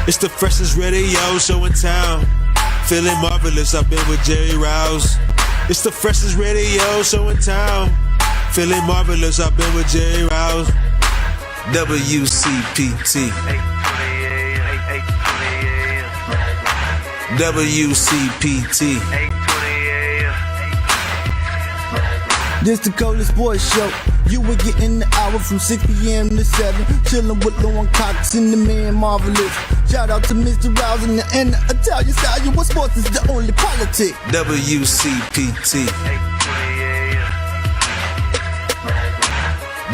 It's the freshest radio show in town. Feeling marvelous, I've been with Jerry Rouse. It's the freshest radio show in town. Feeling marvelous, I've been with Jerry Rouse. WCPT. WCPT. This the coldest sports show. You were getting the hour from 6 p.m. to 7. Chillin' with Lauren Cox and the man Marvelous. Shout out to Mr. Rouse and the Italian style. You what sports is the only politic. WCPT.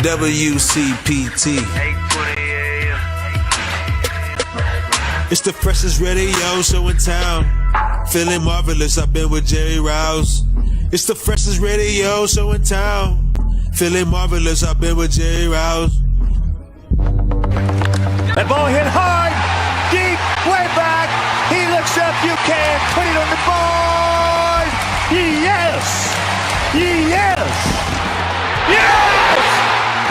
WCPT. It's the freshest radio show in town. Feeling marvelous, I've been with Jerry Rouse. It's the freshest radio show in town. Feeling marvelous, I've been with Jerry Rouse. That ball hit hard, deep, way back. He looks up, you can put it on the board. Yes! Yes! Yes!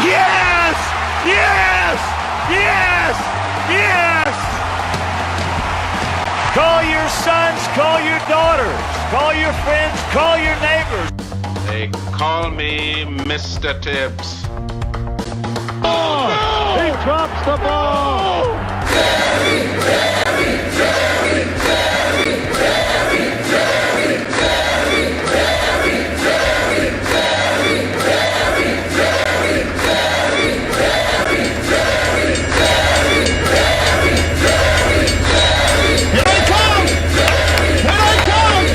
Yes! Yes! Yes! Yes! Call your sons, call your daughters, call your friends, call your neighbors. They call me Mr. Tibbs. Oh, he drops the ball. Jerry, Jerry, Jerry, Jerry, Jerry, Jerry, Jerry, Jerry, Jerry, Jerry, Jerry, Jerry, Jerry, Jerry, Jerry, Jerry, Jerry, Jerry. Here they come! Here they come!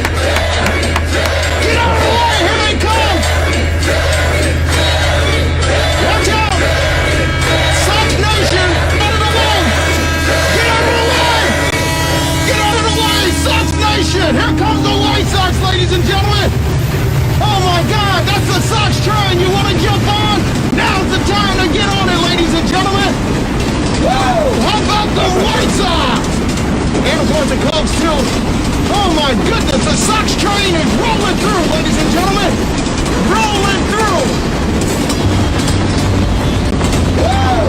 Get out of the way! Here they come! Watch out! Sox Nation, out of the way! Get out of the way! Get out of the way! Sox Nation! Here comes the White Sox, ladies and gentlemen! Oh my God, that's the Sox train! You want to jump on? Now's the time to get on it, ladies and gentlemen! Woo! How about the White Sox? And of course the Cubs too. Oh my goodness, the Sox train is rolling through, ladies and gentlemen! Rolling through! Woo!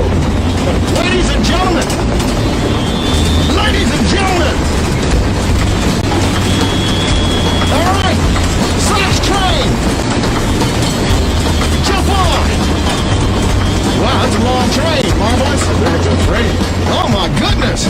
Ladies and gentlemen! Ladies and gentlemen! All right, Sox train! Jump on! Wow, that's a long train, Marvelous. That's a train. Oh my goodness!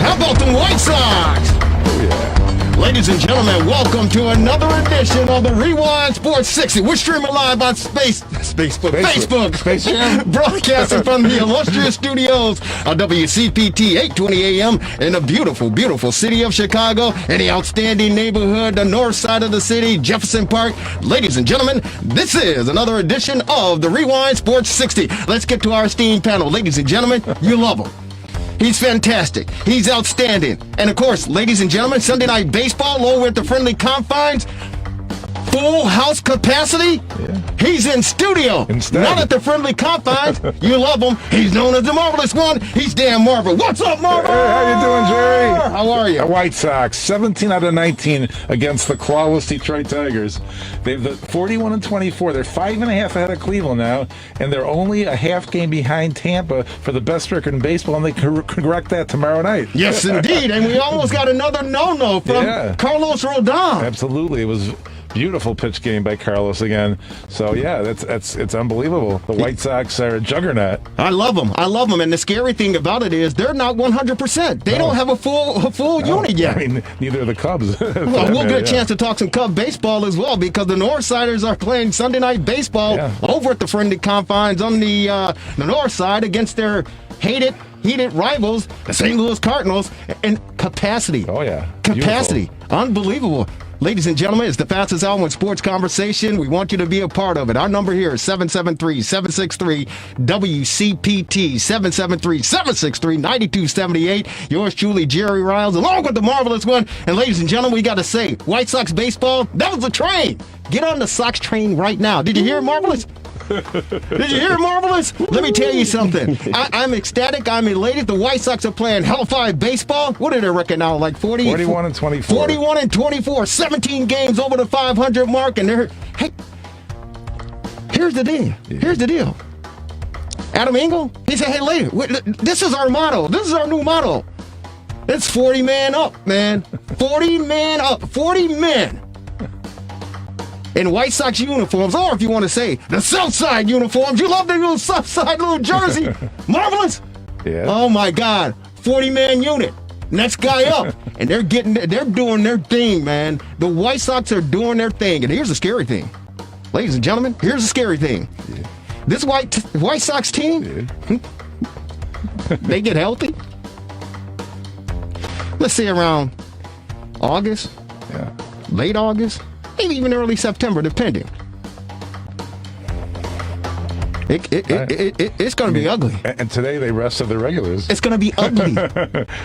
How about the White Sox? Oh yeah. Ladies and gentlemen, welcome to another edition of the Rewind Sports 60. We're streaming live on Facebook. Space Jam. Broadcasting from the illustrious studios of WCPT 820 AM in the beautiful, beautiful city of Chicago and the outstanding neighborhood, the north side of the city, Jefferson Park. Ladies and gentlemen, this is another edition of the Rewind Sports 60. Let's get to our esteemed panel. Ladies and gentlemen, you love him. He's fantastic. He's outstanding. And of course, ladies and gentlemen, Sunday Night Baseball over at the Friendly Confines. Full house capacity. Yeah. He's in studio. Instead. Not at the Friendly Confines. You love him. He's known as the Marvelous One. He's Dan Marvel. What's up, Marvel? Hey, how you doing, Jerry? How are you? The White Sox, 17 out of 19 against the clawless Detroit Tigers. They've 41-24. They're 5.5 ahead of Cleveland now, and they're only a half game behind Tampa for the best record in baseball, and they can correct that tomorrow night. Yes, indeed. And we almost got another no-no from Carlos Rodon. Absolutely. It was beautiful pitch game by Carlos again. So yeah, it's unbelievable. The White Sox are a juggernaut. I love them. And the scary thing about it is they're not 100%. They don't have a full unit yet. I mean, neither are the Cubs. Well, we'll get a chance to talk some Cub baseball as well, because the Northsiders are playing Sunday Night Baseball over at the Friendly Confines on the north side against their heated rivals, the St. Louis Cardinals, and capacity. Oh yeah, capacity, beautiful. Unbelievable. Ladies and gentlemen, it's the fastest hour in sports conversation. We want you to be a part of it. Our number here is 773-763-WCPT, 773-763-9278. Yours truly, Jerry Riles, along with the Marvelous One. And ladies and gentlemen, we got to say, White Sox baseball, that was the train. Get on the Sox train right now. Did you hear, Marvelous? Did you hear, Marvelous? Let me tell you something. I'm ecstatic. I'm elated. The White Sox are playing Hellfire baseball. What are they record now? Like 41-24. 41-24. 17 games over the 500 mark. And they're, hey, here's the deal. Here's the deal. Adam Engel, he said, hey, lady, this is our motto. This is our new motto. It's 40 man up, man. 40 man up. 40 men. In White Sox uniforms, or if you want to say the South Side uniforms. You love the little South Side little jersey. Marvelous. Yeah. Oh my God. 40-man unit. Next guy up. And they're doing their thing, man. The White Sox are doing their thing. And here's the scary thing. Ladies and gentlemen, here's the scary thing. Yeah. This White Sox team, they get healthy. Let's say around August, late August, maybe even early September, depending. It's going to be ugly. And today they rested the regulars. It's going to be ugly.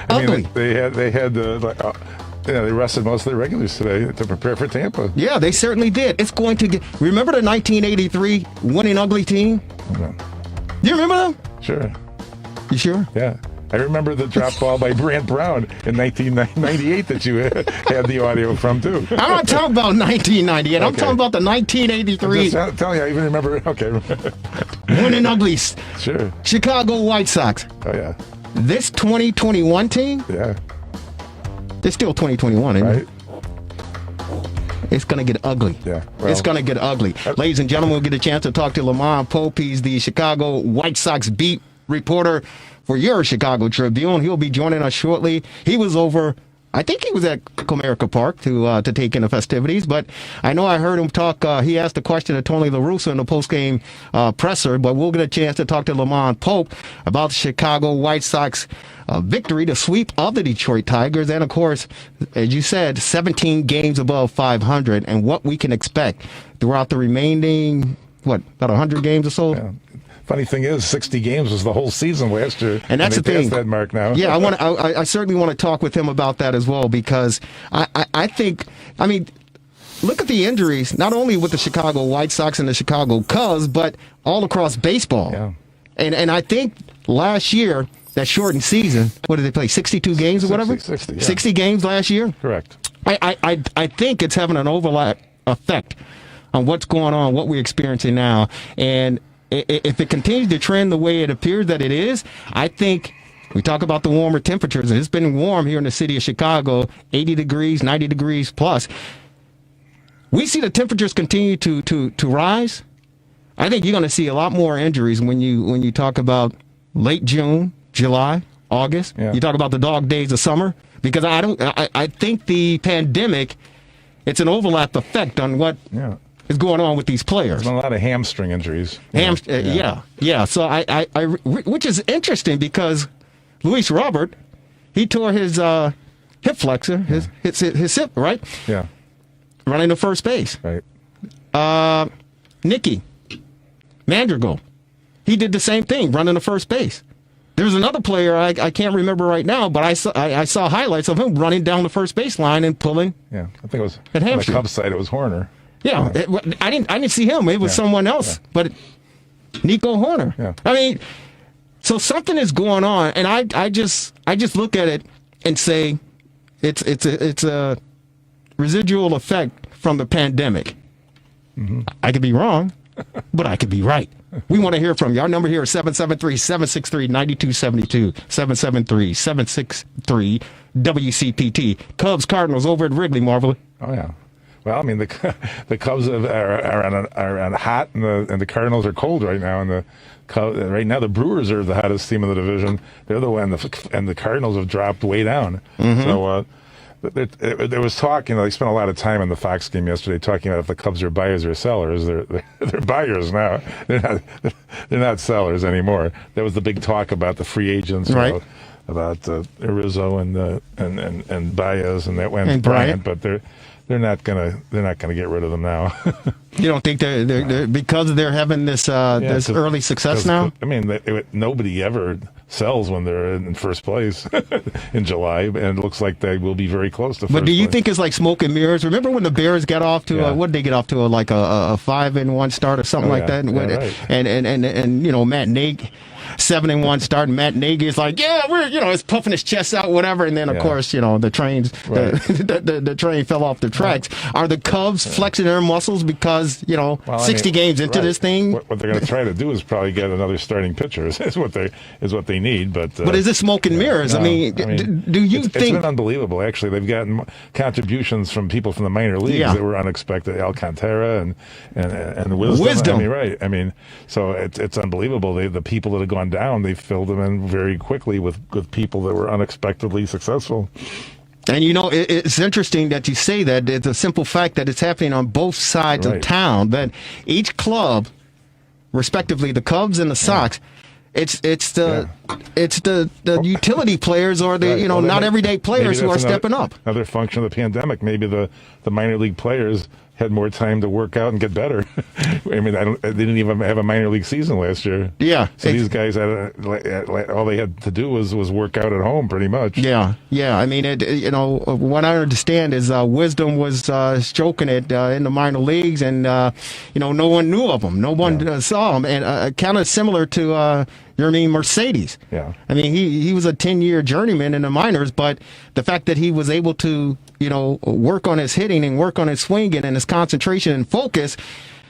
Ugly. They had they rested most of the regulars today to prepare for Tampa. Yeah, they certainly did. It's going to get. Remember the 1983 winning ugly team? No. You remember them? Sure. You sure? Yeah. I remember the drop ball by Brant Brown in 1998 that you had the audio from, too. I'm not talking about 1998. I'm talking about the 1983. Just tell you, I even remember. Okay. Winning uglies. Sure. Chicago White Sox. Oh, yeah. This 2021 team, Yeah. it's still 2021, isn't Right. it? It's going to get ugly. Yeah. It's going to get ugly. Ladies and gentlemen, we'll get a chance to talk to Lamont Pope. He's the Chicago White Sox beat reporter for your Chicago Tribune. He'll be joining us shortly. He was over, I think he was at Comerica Park to take in the festivities, but I know I heard him talk. He asked a question to Tony La Russa in the postgame presser, but we'll get a chance to talk to Lamont Pope about the Chicago White Sox victory, the sweep of the Detroit Tigers, and of course, as you said, 17 games above 500, and what we can expect throughout the remaining, about 100 games or so? Yeah. Funny thing is, 60 games was the whole season last year. And that's the thing. That mark now. Yeah, I certainly want to talk with him about that as well, because I think, look at the injuries, not only with the Chicago White Sox and the Chicago Cubs, but all across baseball. Yeah. And I think last year, that shortened season, what did they play, 62 games or whatever? 60, yeah. 60 games last year? Correct. I think it's having an overlap effect on what's going on, what we're experiencing now. And if it continues to trend the way it appears that it is, I think we talk about the warmer temperatures, and it's been warm here in the city of Chicago, 80 degrees, 90 degrees plus. We see the temperatures continue to rise. I think you're going to see a lot more injuries when you talk about late June, July, August. Yeah. You talk about the dog days of summer, because I think the pandemic, it's an overlap effect on what is going on with these players. There's been a lot of hamstring injuries. Yeah. So I which is interesting, because Luis Robert, he tore his hip flexor, his hip, right? Yeah. Running to first base. Right. Nicky Madrigal, he did the same thing, running to first base. There's another player I can't remember right now, but I saw highlights of him running down the first base line and pulling. Yeah, I think it was at on the hamstring. Cubs side. It was Horner. Yeah, I didn't see him. It was someone else, but Nico Horner. Yeah. So something is going on, and I just look at it and say it's a residual effect from the pandemic. Mm-hmm. I could be wrong, but I could be right. We want to hear from you. Our number here is 773-763-9272. 773-763-WCPT. Cubs Cardinals over at Wrigley, Marvel. Oh yeah. Well, the Cubs are on hot, and the Cardinals are cold right now. And right now the Brewers are the hottest team in the division. They're the one, and the Cardinals have dropped way down. Mm-hmm. So there was talk. They spent a lot of time in the Fox game yesterday talking about if the Cubs are buyers or sellers. They're buyers now. They're not sellers anymore. There was the big talk about the free agents, right? About Rizzo and Baez and Bryant, but they're not gonna get rid of them now. You don't think they're because they're having this early success now? Nobody ever sells when they're in first place in July, and it looks like they will be very close to first place. But do you think it's like smoke and mirrors? Remember when the Bears got off to what did they get off to, like a 5-1 start or something like that? Right. And Matt Nagy, 7-1 start. Matt Nagy is like, yeah, it's puffing his chest out, whatever. And then, of course, the trains, the train fell off the tracks. Are the Cubs flexing their muscles because, 60 games into this thing? What they're going to try to do is probably get another starting pitcher is what they need. But is it smoke and mirrors? No, do you think? It's been unbelievable, actually. They've gotten contributions from people from the minor leagues that were unexpected. Alcantara and Wisdom. Right. So it's unbelievable. The people that have gone down, they filled them in very quickly with people that were unexpectedly successful. And it's interesting that you say that. It's a simple fact that it's happening on both sides of town. That each club, respectively, the Cubs and the Sox, it's the utility players or the not everyday players who are stepping up. Another function of the pandemic. Maybe the minor league players had more time to work out and get better. They didn't even have a minor league season last year. Yeah. So these guys all they had to do was work out at home, pretty much. Yeah. What I understand is Wisdom was stroking it in the minor leagues, and no one knew of him. No one saw him, and kind of similar to Mercedes. Yeah. He was a 10-year journeyman in the minors, but the fact that he was able to work on his hitting and work on his swinging and his concentration and focus,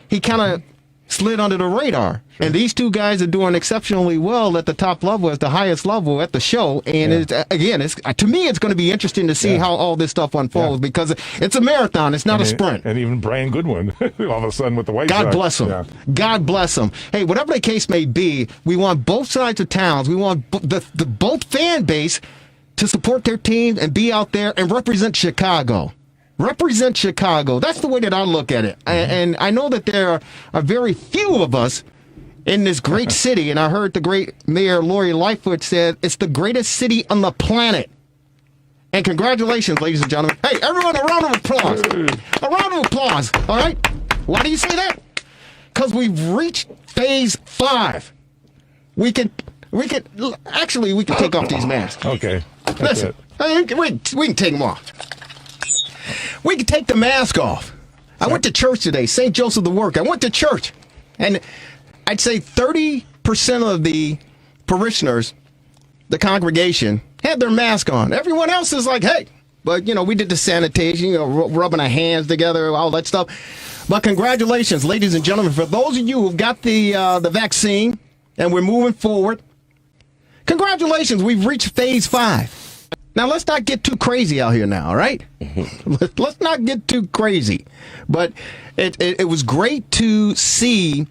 he kind of slid under the radar. And these two guys are doing exceptionally well at the top level, at the highest level at the show. And it's to me, it's going to be interesting to see how all this stuff unfolds because it's a marathon. It's not a sprint. And even Brian Goodwin, all of a sudden with the White God Sox. bless him. Yeah. God bless him. Hey, whatever the case may be, we want both sides of towns. We want the both fan base to support their team and be out there and represent Chicago. Represent Chicago. That's the way that I look at it. And I know that there are very few of us in this great city. And I heard the great Mayor Lori Lightfoot said it's the greatest city on the planet. And congratulations, ladies and gentlemen. Hey, everyone, a round of applause. A round of applause. All right? Why do you say that? Because we've reached phase 5. We can take off these masks. Okay. Listen, we can take them off. We can take the mask off. I went to church today, St. Joseph the Work. I went to church, and I'd say 30% of the parishioners, the congregation, had their mask on. Everyone else is like, hey, but we did the sanitation, rubbing our hands together, all that stuff. But congratulations, ladies and gentlemen, for those of you who've got the vaccine and we're moving forward. Congratulations, we've reached phase 5. Now, let's not get too crazy out here now, all right? Let's not get too crazy. But it was great to see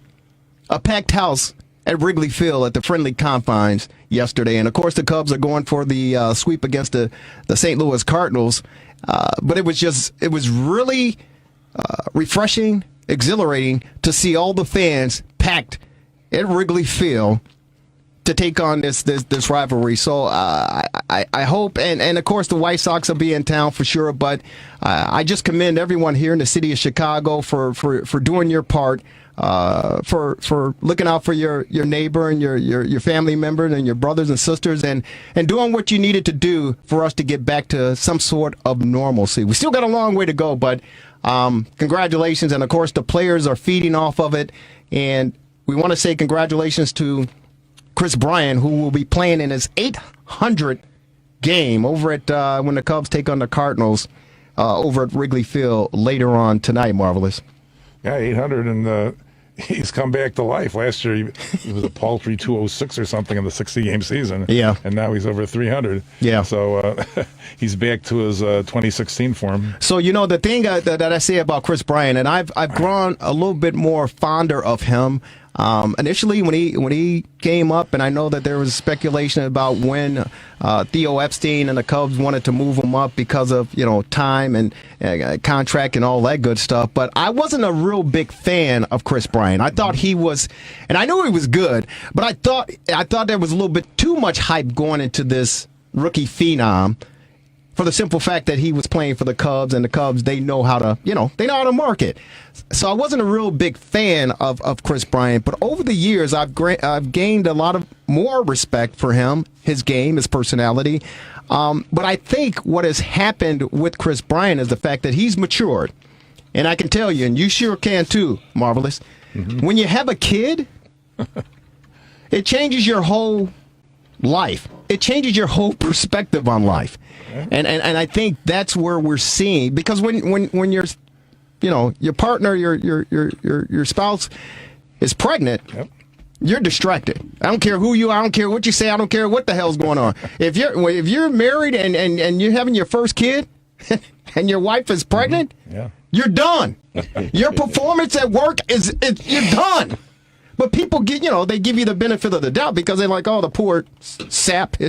a packed house at Wrigley Field at the friendly confines yesterday. And, of course, the Cubs are going for the sweep against the St. Louis Cardinals. But it was really refreshing, exhilarating to see all the fans packed at Wrigley Field to take on this rivalry. So I hope, and of course the White Sox will be in town for sure, but I just commend everyone here in the city of Chicago for doing your part, for looking out for your neighbor and your family members and your brothers and sisters, and doing what you needed to do for us to get back to some sort of normalcy. We still got a long way to go, but congratulations, and of course the players are feeding off of it, and we want to say congratulations to Chris Bryant, who will be playing in his 800th game over at when the Cubs take on the Cardinals over at Wrigley Field later on tonight. Marvelous. Yeah, 800, and he's come back to life. Last year he was a paltry 206 or something in the 60-game season. Yeah. And now he's over 300. Yeah. So he's back to his 2016 form. So, the thing that I say about Chris Bryant, and I've grown a little bit more fonder of him. Initially, when he came up, and I know that there was speculation about when Theo Epstein and the Cubs wanted to move him up because of time and contract and all that good stuff. But I wasn't a real big fan of Chris Bryant. I thought he was, and I knew he was good, but I thought there was a little bit too much hype going into this rookie phenom. For the simple fact that he was playing for the Cubs, and the Cubs, they know how to market. So I wasn't a real big fan of Chris Bryant, but over the years, I've gained a lot of more respect for him, his game, his personality. But I think what has happened with Chris Bryant is the fact that he's matured. And I can tell you, and you sure can too, Marvelous, when you have a kid, it changes your whole life. It changes your whole perspective on life. And I think that's where we're seeing, because when you're, your partner, your spouse is pregnant, you're distracted. I don't care who you are. I don't care what you say. I don't care what the hell's going on. If you're married and you're having your first kid and your wife is pregnant, you're done. Your performance at work you're done. But people they give you the benefit of the doubt because they're like, oh, the poor sap, he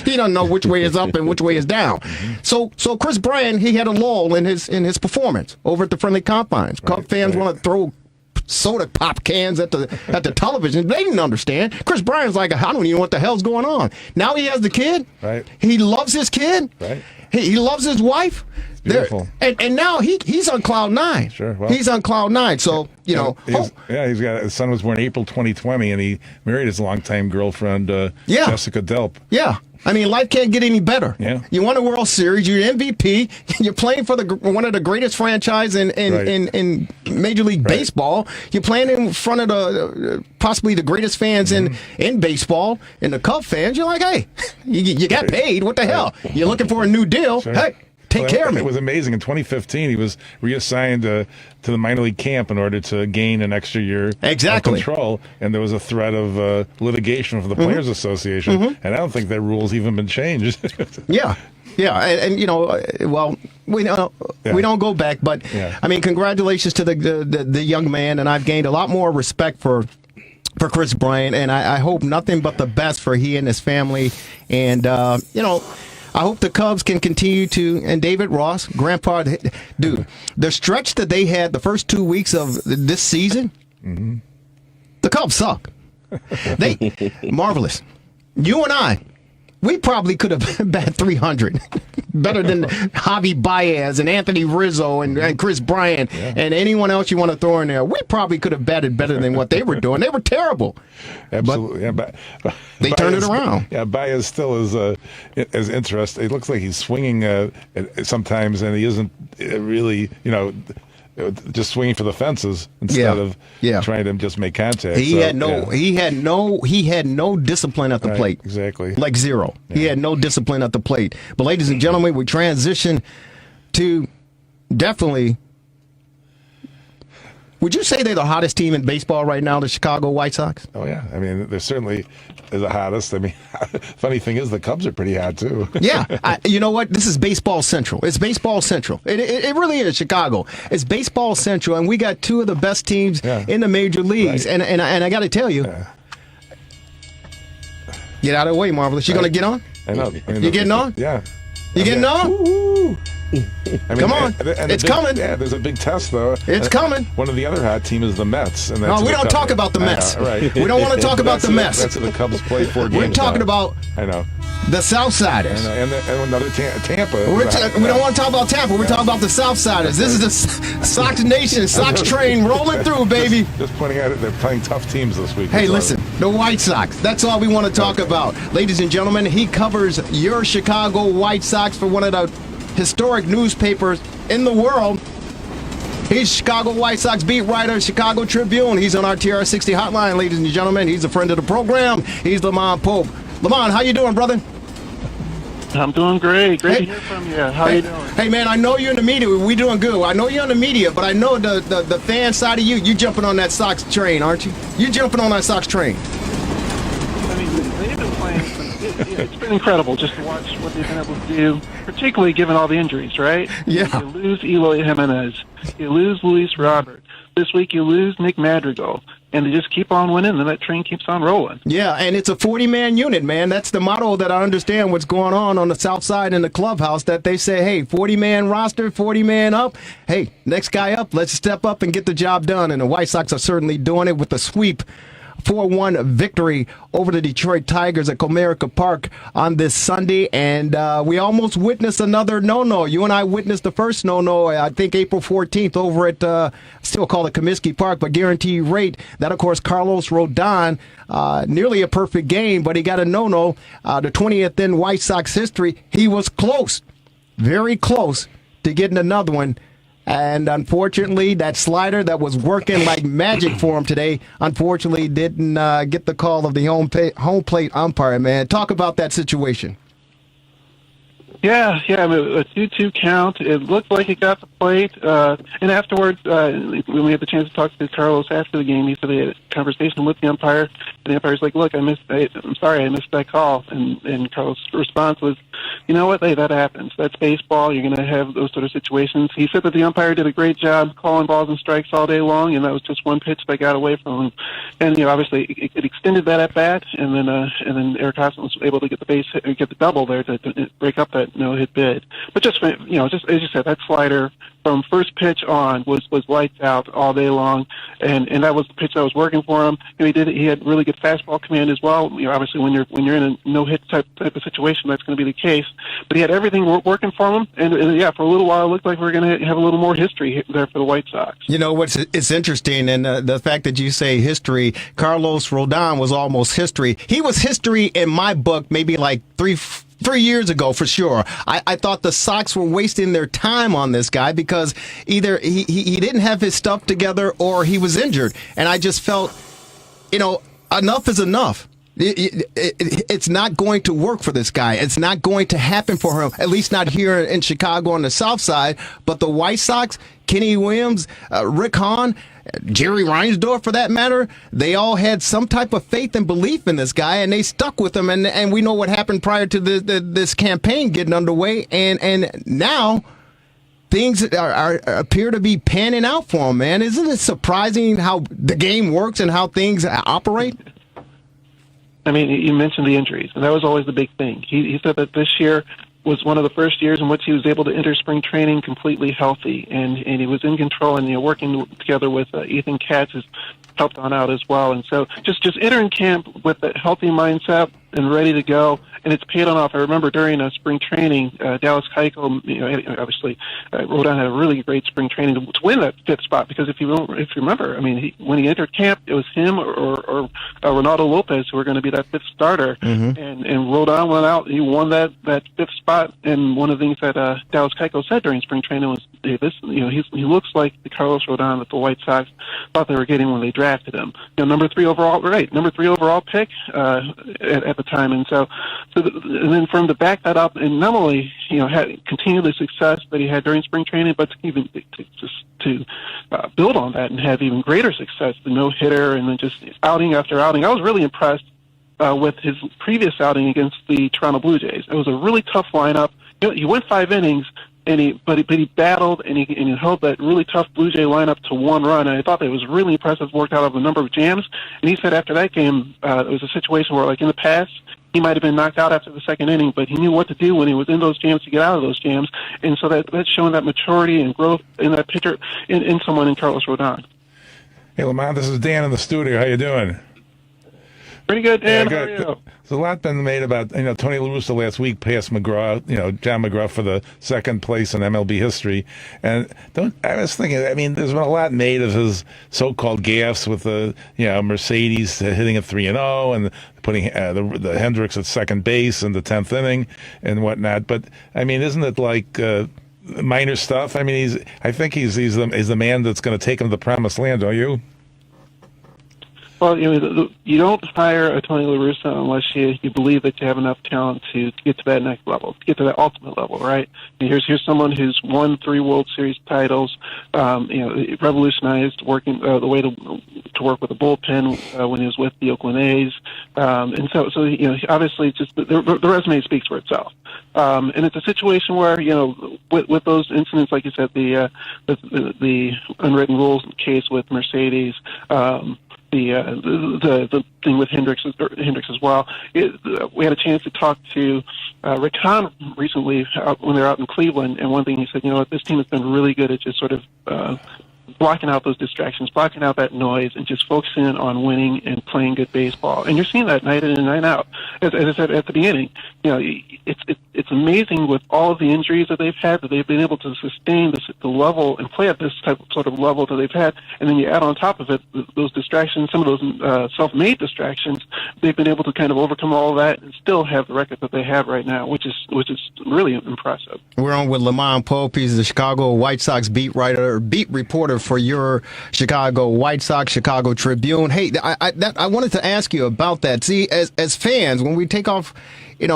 doesn't know which way is up and which way is down. So Chris Bryant, he had a lull in his performance over at the friendly confines. Cub fans want to throw soda pop cans at the television. They didn't understand. Chris Bryant's like, I don't even know what the hell's going on. Now he has the kid. Right. He loves his kid. Right. He loves his wife. It's beautiful. And now he's on cloud nine. Sure. Well, he's on cloud nine. So his son was born April 2020, and he married his longtime girlfriend Jessica Delp. Yeah. I mean, life can't get any better. Yeah. You won a World Series. You're MVP. You're playing for one of the greatest franchise in Major League Baseball. You're playing in front of possibly the greatest fans in baseball, and the Cub fans. You're like, hey, you got paid. What the hell? You're looking for a new deal. Sure. Hey, take care of me. It was amazing. In 2015, he was reassigned to the minor league camp in order to gain an extra year of control, and there was a threat of litigation from the Players Association, and I don't think that rule's even been changed. Yeah, and we don't go back, but I mean, congratulations to the young man, and I've gained a lot more respect for Chris Bryant, and I hope nothing but the best for he and his family, and I hope the Cubs can continue to, and David Ross, Grandpa, dude, the stretch that they had the first 2 weeks of this season, the Cubs suck. They marvelous. You and I, we probably could have batted 300 better than Javi Baez and Anthony Rizzo and Chris Bryant and anyone else you want to throw in there. We probably could have batted better than what they were doing. They were terrible. Absolutely. But they turned it around. Yeah, Baez still is as interesting. It looks like he's swinging sometimes, and he isn't really, just swinging for the fences instead of trying to just make contact. He had no discipline at the plate. Exactly. Like zero. Yeah. He had no discipline at the plate. But ladies and gentlemen, we transition to definitely. Would you say they're the hottest team in baseball right now, the Chicago White Sox? Oh, yeah. I mean, they're certainly the hottest. I mean, funny thing is the Cubs are pretty hot, too. Yeah. You know what? This is Baseball Central. It's Baseball Central. It really is Chicago. It's Baseball Central, and we got two of the best teams in the major leagues. Right. And I got to tell you, get out of the way, Marvelous. You going to get on? I know. You getting on? Yeah. You getting on? Woo-hoo. Come on. It's coming. Yeah, there's a big test, though. It's coming. One of the other hot teams is the Mets. And we don't talk about the Mets. Right. We don't want to talk about the Mets. That's what the Cubs play 4 games. We're talking about the Southsiders. And another Tampa. We don't want to talk about Tampa. We're talking about the Southsiders. This is the Sox Nation, Sox train rolling through, baby. Just pointing out they're playing tough teams this week. Hey, listen, the White Sox. That's all we want to talk about. Ladies and gentlemen, he covers your Chicago White Sox for one of the historic newspapers in the world. He's Chicago White Sox beat writer, Chicago Tribune. He's on our TRS60 hotline, ladies and gentlemen. He's a friend of the program. He's Lamont Pope. Lamont, how you doing, brother? I'm doing great. Great to hear from you. How you doing? Hey, man, I know you're in the media. We doing good. I know you're in the media, but I know the fan side of you jumping on that Sox train, aren't you? You jumping on that Sox train. I mean, they've been playing. It's been incredible just to watch what they've been able to do, particularly given all the injuries, right? Yeah. You lose Eloy Jimenez. You lose Luis Robert. This week you lose Nick Madrigal. And they just keep on winning, and that train keeps on rolling. Yeah, and it's a 40-man unit, man. That's the motto that I understand what's going on the South Side in the clubhouse, that they say, hey, 40-man roster, 40-man up. Hey, next guy up, let's step up and get the job done. And the White Sox are certainly doing it with the sweep 4-1 victory over the Detroit Tigers at Comerica Park on this Sunday. And we almost witnessed another no-no. You and I witnessed the first no-no, I think April 14th over at, still call it Comiskey Park, but guarantee rate. That, of course, Carlos Rodon, nearly a perfect game, but he got a no-no. The 20th in White Sox history. He was close, very close to getting another one And unfortunately, that slider that was working like magic for him today, unfortunately, didn't get the call of the home plate umpire, man. Talk about that situation. Yeah, I mean, a 2-2 count. It looked like he got the plate. And afterwards, when we had the chance to talk to Carlos after the game, he said he had a conversation with the umpire. And the umpire's like, look, I'm sorry, I missed that call. And Carlos' response was, you know what, hey, that happens. That's baseball. You're going to have those sort of situations. He said that the umpire did a great job calling balls and strikes all day long, and that was just one pitch that got away from him. And, obviously it extended that at bat, and then Eric Hosson was able to get the double there to break up that no-hit bid. But just as you said, that slider from first pitch on was lights out all day long, and that was the pitch that was working for him. He had really good fastball command as well. Obviously when you're in a no-hit type of situation, that's going to be the case. But he had everything working for him, and for a little while it looked like we were going to have a little more history there for the White Sox. It's interesting, and the fact that you say history, Carlos Rodon was almost history. He was history in my book, maybe like 3 years ago, for sure. I thought the Sox were wasting their time on this guy because either he didn't have his stuff together or he was injured. And I just felt, enough is enough. It's not going to work for this guy. It's not going to happen for him, at least not here in Chicago on the South Side. But the White Sox, Kenny Williams, Rick Hahn, Jerry Reinsdorf, for that matter, they all had some type of faith and belief in this guy, and they stuck with him. And we know what happened prior to this campaign getting underway, and now things appear to be panning out for him, man. Isn't it surprising how the game works and how things operate? I mean, you mentioned the injuries, and that was always the big thing. He said that this year was one of the first years in which he was able to enter spring training completely healthy, and he was in control, and working together with Ethan Katz has helped on out as well. And so just entering camp with a healthy mindset and ready to go, and it's paid off. I remember during spring training, Dallas Keuchel, obviously, Rodon had a really great spring training to win that 5th spot, because if you remember, I mean, when he entered camp, it was him or Ronaldo Lopez who were going to be that 5th starter, and Rodon went out, he won that 5th spot, and one of the things that Dallas Keuchel said during spring training was, hey, he looks like the Carlos Rodon that the White Sox thought they were getting when they drafted him. Number 3 overall pick at the time, and and then for him to back that up and not only continue the success that he had during spring training, but to build on that and have even greater success, the no-hitter, and then just outing after outing. I was really impressed with his previous outing against the Toronto Blue Jays. It was a really tough lineup. He went 5 innings, but he battled and he held that really tough Blue Jay lineup to 1 run. And I thought that was really impressive. Worked out of a number of jams. And he said after that game, it was a situation where, like in the past, he might have been knocked out after the 2nd inning, but he knew what to do when he was in those jams to get out of those jams. And so that's showing that maturity and growth in that pitcher, in someone in Carlos Rodon. Hey, Lamont, this is Dan in the studio. How you doing? Pretty good, Dan. Yeah, good. How are you? There's a lot been made about, Tony La Russa last week passed McGraw, John McGraw for the 2nd place in MLB history. And I was thinking, there's been a lot made of his so-called gaffes with the, Mercedes hitting at 3-0 and putting the Hendricks at 2nd base in the 10th inning and whatnot. But, isn't it like minor stuff? I think he's the man that's going to take him to the promised land, don't you? Well, you don't hire a Tony La Russa unless you believe that you have enough talent to get to that next level, to get to that ultimate level, right? Here's someone who's won 3 World Series titles. Revolutionized working the way to work with a bullpen when he was with the Oakland A's, and so obviously just the resume speaks for itself. And it's a situation where with those incidents, like you said, the unwritten rules case with Mercedes. The thing with Hendricks as well. We had a chance to talk to Rick Hahn recently when they were out in Cleveland, and one thing he said, this team has been really good at just sort of blocking out those distractions, blocking out that noise, and just focusing on winning and playing good baseball. And you're seeing that night in and night out. As I said at the beginning, it's amazing with all of the injuries that they've had that they've been able to sustain the level and play at this sort of level that they've had. And then you add on top of it those distractions, some of those self-made distractions. They've been able to kind of overcome all of that and still have the record that they have right now, which is really impressive. We're on with Lamont Pope. He's the Chicago White Sox beat reporter for your Chicago White Sox, Chicago Tribune. Hey, I wanted to ask you about that. See, as fans, when we take off, the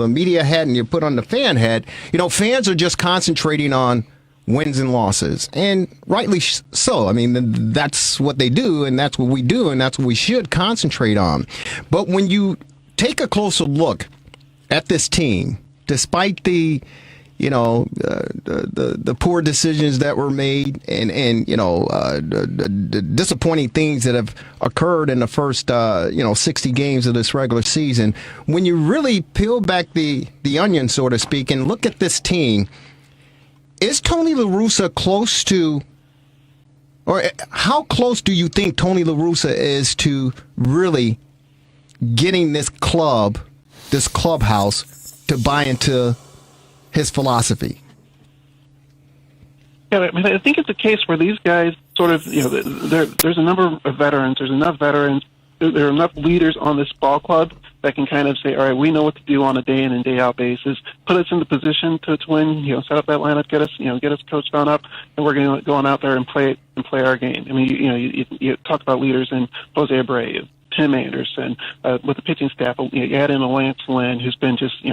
media hat and you put on the fan hat, fans are just concentrating on wins and losses, and rightly so. I mean, that's what they do, and that's what we do, and that's what we should concentrate on. But when you take a closer look at this team, despite the poor decisions that were made and the disappointing things that have occurred in the first 60 games of this regular season, when you really peel back the onion, so to speak, and look at this team, is Tony La Russa close to, or how close do you think Tony La Russa is to really getting this clubhouse to buy into his philosophy? Yeah, I mean, I think it's a case where these guys sort of, there's a number of veterans. There's enough veterans. There are enough leaders on this ball club that can kind of say, all right, we know what to do on a day in and day out basis. Put us in the position to win. Set up that lineup, get us coached on up, and we're going to go on out there and play our game. I mean, you talk about leaders in Jose Abreu, Tim Anderson, with the pitching staff. You add in a Lance Lynn, who's been just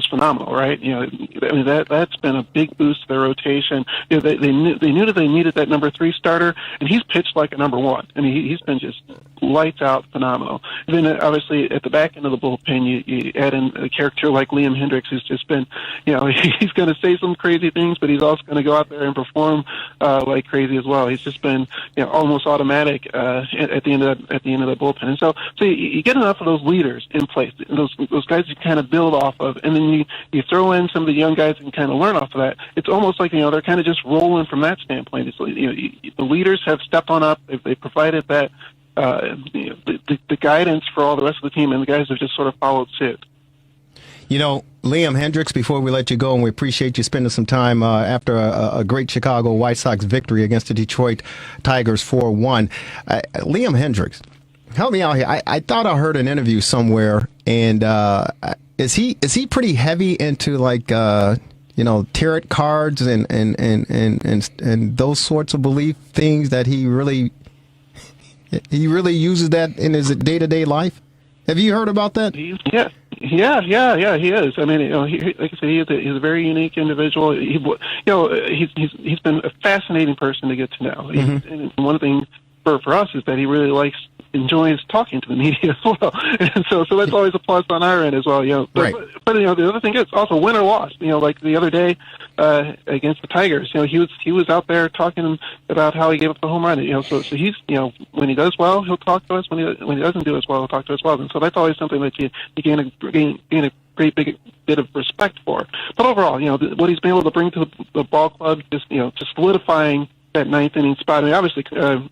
phenomenal, right? I mean, that's been a big boost to their rotation. They knew that they needed that number 3 starter, and he's pitched like a number 1. I mean, he's been just lights out phenomenal. And then obviously at the back end of the bullpen, you add in a character like Liam Hendricks, who's just been, he's going to say some crazy things, but he's also going to go out there and perform like crazy as well. He's just been, almost automatic at the end of the bullpen. And so you get enough of those leaders in place, those guys you kind of build off of, and then you throw in some of the young guys and kind of learn off of that. It's almost like they're kind of just rolling from that standpoint. It's the leaders have stepped on up. They provided that the guidance for all the rest of the team, and the guys have just sort of followed suit. Liam Hendricks, before we let you go, and we appreciate you spending some time after a great Chicago White Sox victory against the Detroit Tigers 4-1. Liam Hendricks, help me out here. I thought I heard an interview somewhere, and is he pretty heavy into like tarot cards and those sorts of belief things that he really uses that in his day-to-day life? Have you heard about that? Yeah, he is. I mean, like I said, he's a very unique individual. He's been a fascinating person to get to know. Mm-hmm. And one thing for us is that he really enjoys talking to the media as well, and so that's always a plus on our end as well. Right. But the other thing is also win or loss. Like the other day against the Tigers, he was out there talking about how he gave up the home run. So he's when he does well, he'll talk to us. When he doesn't do as well, he'll talk to us well. And so that's always something that you gain a great big bit of respect for. But overall, what he's been able to bring to the ball club, just solidifying that ninth inning spot. I mean, obviously,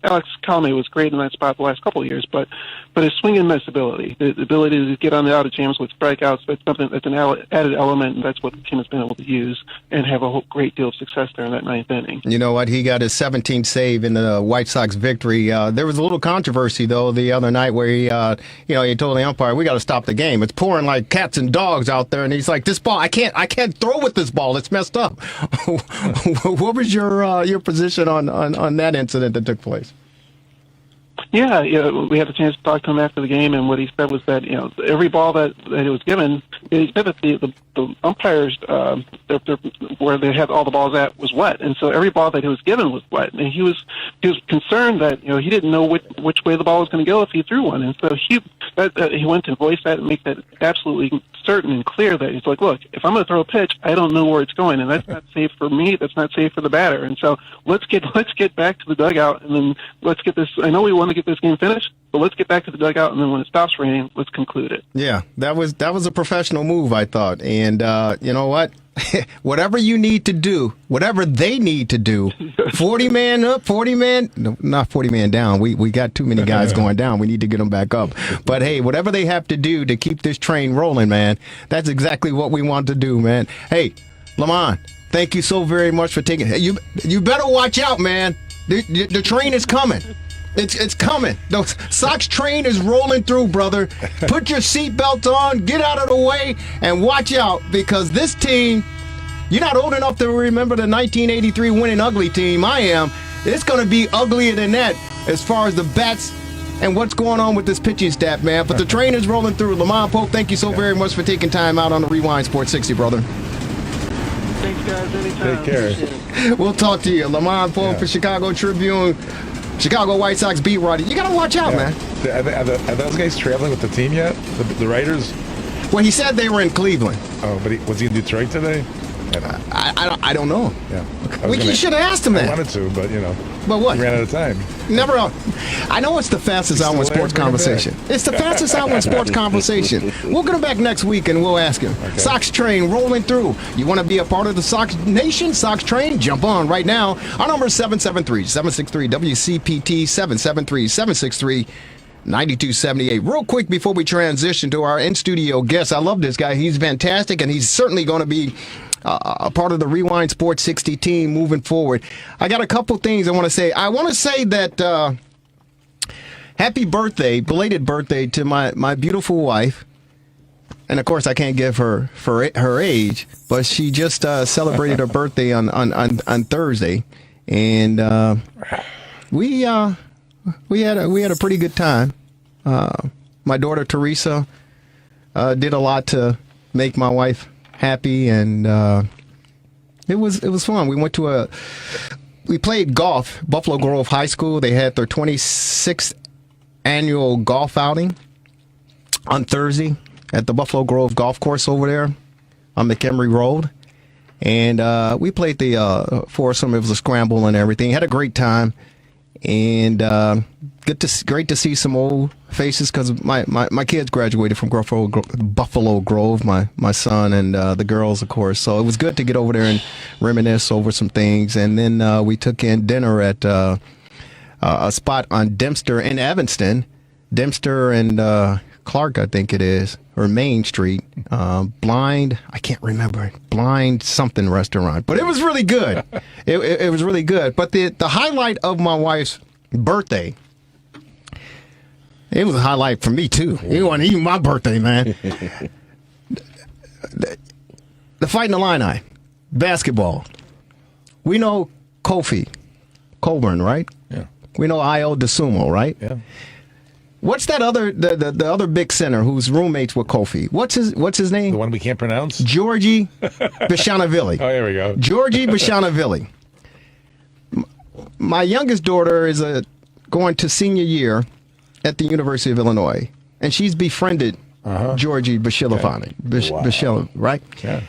Alex Calame was great in that spot the last couple of years, but his swing and miss ability, the ability to get on the out of jams with strikeouts, that's something that's an added element, and that's what the team has been able to use and have a whole great deal of success there in that ninth inning. You know what? He got his 17th save in the White Sox victory. There was a little controversy, though, the other night where he told the umpire, "We got to stop the game. It's pouring like cats and dogs out there," and he's like, "This ball, I can't throw with this ball. It's messed up." What was your position on that incident that took place? Yeah, we had a chance to talk to him after the game, and what he said was that every ball that it was given, he said that the umpires where they had all the balls at was wet, and so every ball that he was given was wet, and he was concerned that he didn't know which way the ball was going to go if he threw one, and so he went to voice that and make that absolutely certain and clear that he's like, look, if I'm going to throw a pitch, I don't know where it's going, and that's not safe for me. That's not safe for the batter, and so let's get back to the dugout, and then let's get this. I know we want to get this game finished, But let's get back to the dugout, and then when it stops raining, let's conclude it. Yeah, that was a professional move, I thought. And you know what? Whatever you need to do, whatever they need to do, 40 man up, 40 man, no, not 40 man down. We got too many guys going down. We need to get them back up. But hey, whatever they have to do to keep this train rolling, man, that's exactly what we want to do, man. Hey, Lamont, thank you so very much for taking it. You better watch out, man. The train is coming. It's coming. The Sox train is rolling through, brother. Put your seatbelt on, get out of the way, and watch out, because this team, you're not old enough to remember the 1983 winning ugly team. I am. It's going to be uglier than that as far as the bats and what's going on with this pitching staff, man. But the train is rolling through. Lamont Pope, thank you so very much for taking time out on the Rewind Sports 60, brother. Thanks, guys. Anytime. Take care. We'll talk to you. Lamont Pope for Chicago Tribune. Chicago White Sox beat writer. You got to watch out, man. Are those guys traveling with the team yet? The writers? Well, he said they were in Cleveland. Oh, but was he in Detroit today? I don't know. Yeah. You should have asked him that. I wanted to, but But what? he ran out of time. Never. I know it's the fastest hour in sports conversation. It's the fastest hour in sports conversation. We'll get him back next week and we'll ask him. Okay. Sox train rolling through. You want to be a part of the Sox Nation, Sox train? Jump on right now. Our number is 773-763 WCPT 773-763. 9278. Real quick before we transition to our in-studio guest, I love this guy. He's fantastic, and he's certainly going to be a part of the Rewind Sports 60 team moving forward. I got a couple things I want to say. I want to say that happy birthday, belated birthday to my beautiful wife. And, of course, I can't give her her age, but she just celebrated her birthday on Thursday. And we had a pretty good time. My daughter Teresa did a lot to make my wife happy, and it was fun. We played golf. Buffalo Grove High School, they had their 26th annual golf outing on Thursday at the Buffalo Grove Golf Course over there on McHenry Road. And we played the foursome. It was a scramble and everything. Had a great time. And great to see some old faces, because my kids graduated from Buffalo Grove, my son and the girls, of course. So it was good to get over there and reminisce over some things. And then we took in dinner at a spot on Dempster in Evanston. Dempster and Clark, I think it is, or Main Street. Blind, I can't remember. Blind something restaurant. But it was really good. It was really good. But the highlight of my wife's birthday, it was a highlight for me, too. It wasn't even my birthday, man. The Fight in the Illini, basketball. We know Kofi Coburn, right? Yeah. We know Io DeSumo, right? Yeah. What's that other the other big center who's roommates with Kofi? What's his name? The one we can't pronounce? Georgie Bishanavili. Oh, there we go. Georgie Bishanavili. My youngest daughter is going to senior year at the University of Illinois, and she's befriended Georgie Bishanavili. Wow. Right? Yeah.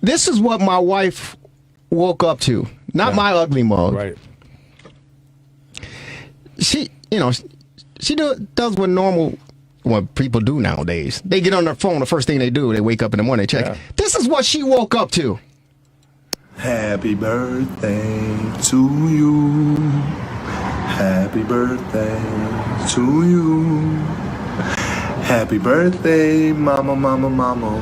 This is what my wife woke up to. Not my ugly mug. Right. She does what people do nowadays. They get on their phone. The first thing they do, they wake up in the morning, they check. Yeah. This is what she woke up to. Happy birthday to you. Happy birthday to you. Happy birthday, mama, mama, mama.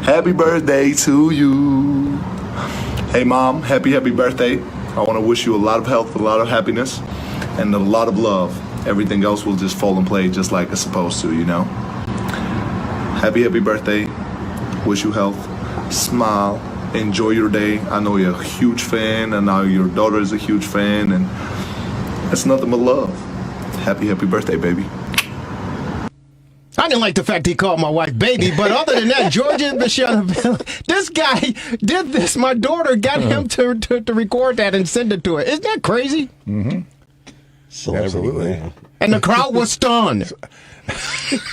Happy birthday to you. Hey, Mom, happy birthday. I want to wish you a lot of health, a lot of happiness, and a lot of love. Everything else will just fall and play just like it's supposed to, you know? Happy birthday. Wish you health. Smile. Enjoy your day. I know you're a huge fan, and now your daughter is a huge fan, and it's nothing but love. Happy birthday, baby. I didn't like the fact he called my wife baby, but other than that, Georgia Bishanavili, this guy did this. My daughter got him to record that and send it to her. Isn't that crazy? Mm-hmm. Absolutely. And the crowd was stunned.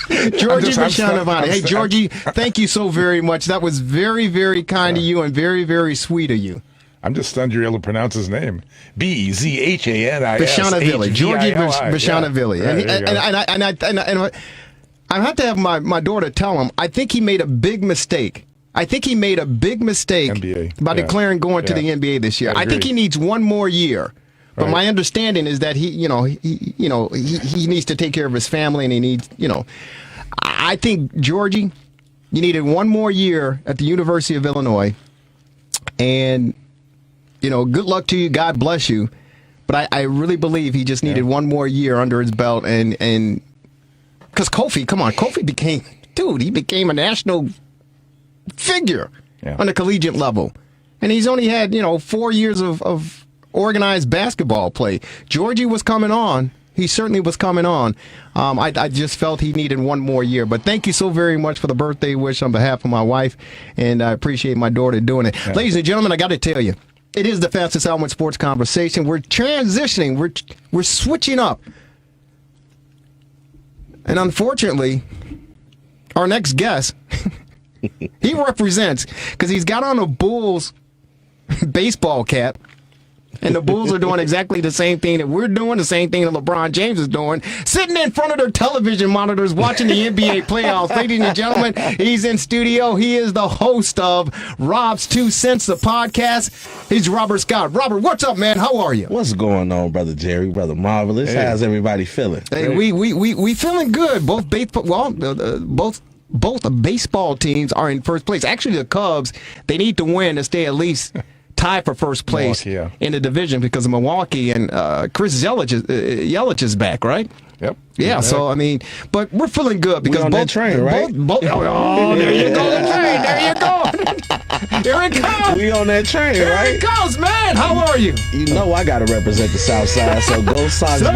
Georgie Bishanavili. Hey, Georgie, thank you so very much. That was very, very kind of you and very, very sweet of you. I'm just stunned you're able to pronounce his name. Bezhanis. Bashanavili. Georgie Bashanavili. Yeah. I have to have my daughter tell him, I think he made a big mistake. NBA. By declaring going to the NBA this year. I think he needs one more year. But Right. my understanding is that he needs to take care of his family, and he needs, I think, Georgie, you needed one more year at the University of Illinois, and good luck to you. God bless you. But I really believe he just needed one more year under his belt, and because Kofi became a national figure on the collegiate level, and he's only had 4 years of organized basketball play. Georgie was coming on. He certainly was coming on. I just felt he needed one more year. But thank you so very much for the birthday wish on behalf of my wife, and I appreciate my daughter doing it. Yeah. Ladies and gentlemen, I got to tell you, it is the fastest hour in sports conversation. We're transitioning. We're switching up. And unfortunately, our next guest, he represents, because he's got on a Bulls baseball cap. And the Bulls are doing exactly the same thing that we're doing, the same thing that LeBron James is doing, sitting in front of their television monitors watching the NBA playoffs. Ladies and gentlemen, he's in studio. He is the host of Rob's 2 Cents, the podcast. He's Robert Scott. Robert, what's up, man? How are you? What's going on, Brother Jerry, Brother Marvelous? Hey. How's everybody feeling? Hey, we feeling good. Both baseball teams are in first place. Actually, the Cubs, they need to win to stay at least tied for first place in the division because of Milwaukee, and Chris Yelich is back, right? Yep. Yeah, so, but we're feeling good because on that train, right? There you go, the train. There you go. Here it comes. We on that train, Here right? Here it comes, man. How are you? You know I got to represent the South Side, so go Sox go.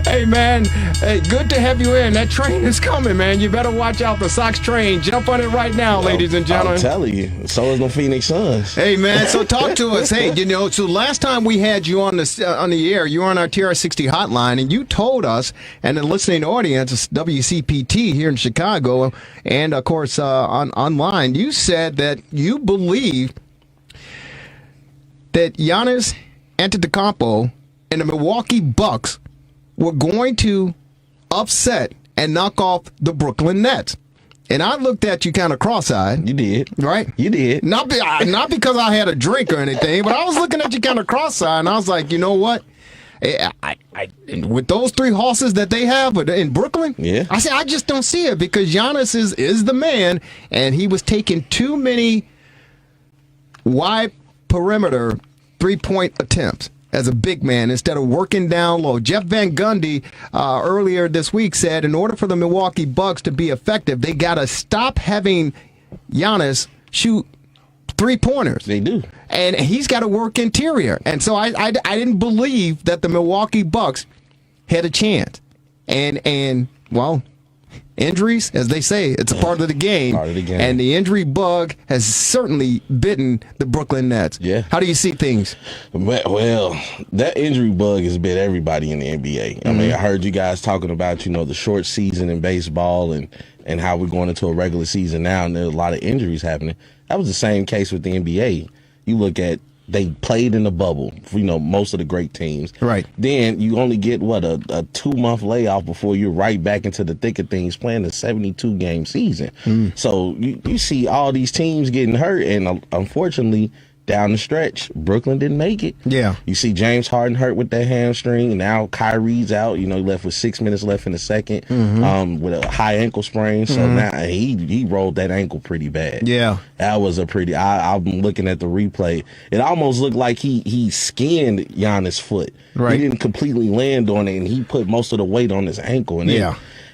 Hey, man. Hey, good to have you in. That train is coming, man. You better watch out. The Sox train. Jump on it right now, ladies and gentlemen. I'm telling you. So is the Phoenix Suns. Hey, man. So talk to us. Hey, so last time we had you on the air, you were on our TRS60 hotline, and you told us, and the listening audience, WCPT here in Chicago, and, of course, online, you said that you believe that Giannis Antetokounmpo and the Milwaukee Bucks were going to upset and knock off the Brooklyn Nets. And I looked at you kind of cross-eyed. You did. Right? You did. Not because I had a drink or anything, but I was looking at you kind of cross-eyed, and I was like, you know what? With those 3 horses that they have in Brooklyn, I said, I just don't see it because Giannis is the man, and he was taking too many wide perimeter three-point attempts as a big man instead of working down low. Jeff Van Gundy earlier this week said in order for the Milwaukee Bucks to be effective, they got to stop having Giannis shoot three-pointers. They do. And he's got to work interior. And so I didn't believe that the Milwaukee Bucks had a chance. And well, injuries, as they say, it's a part of the game. Part of the game. And the injury bug has certainly bitten the Brooklyn Nets. Yeah. How do you see things? Well, that injury bug has bit everybody in the NBA. I mean, I heard you guys talking about, the short season in baseball and how we're going into a regular season now, and there's a lot of injuries happening. That was the same case with the NBA. You look at, they played in the bubble, most of the great teams. Right. Then you only get, a 2-month layoff before you're right back into the thick of things playing a 72-game season. So you see all these teams getting hurt, and unfortunately, down the stretch, Brooklyn didn't make it. Yeah. You see James Harden hurt with that hamstring, and now Kyrie's out. He left with 6 minutes left in the second with a high ankle sprain. So now he rolled that ankle pretty bad. Yeah. That was a pretty. I'm looking at the replay. It almost looked like he skinned Giannis' foot. Right. He didn't completely land on it, and he put most of the weight on his ankle. And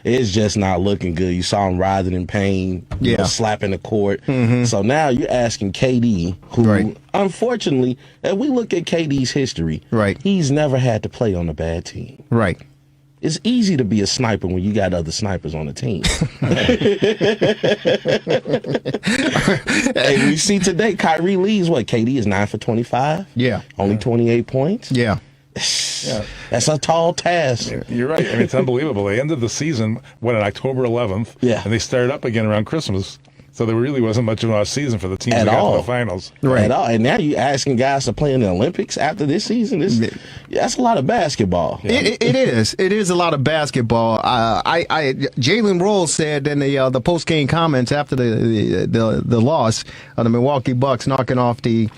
it's just not looking good. You saw him writhing in pain, slapping the court. So now you're asking KD, who, unfortunately, if we look at KD's history, he's never had to play on a bad team. Right. It's easy to be a sniper when you got other snipers on the team. Hey, we see today, Kyrie leaves, KD is 9 for 25? Yeah. Only 28 points? Yeah. That's a tall task. You're right. It's unbelievable. They ended the season on October 11th, and they started up again around Christmas. So there really wasn't much of a season for the teams At that got all. to the finals. Right. At all. And now you asking guys to play in the Olympics after this season. That's a lot of basketball. It is. It is a lot of basketball. Jalen Rose said in the post game comments after the loss of the Milwaukee Bucks knocking off the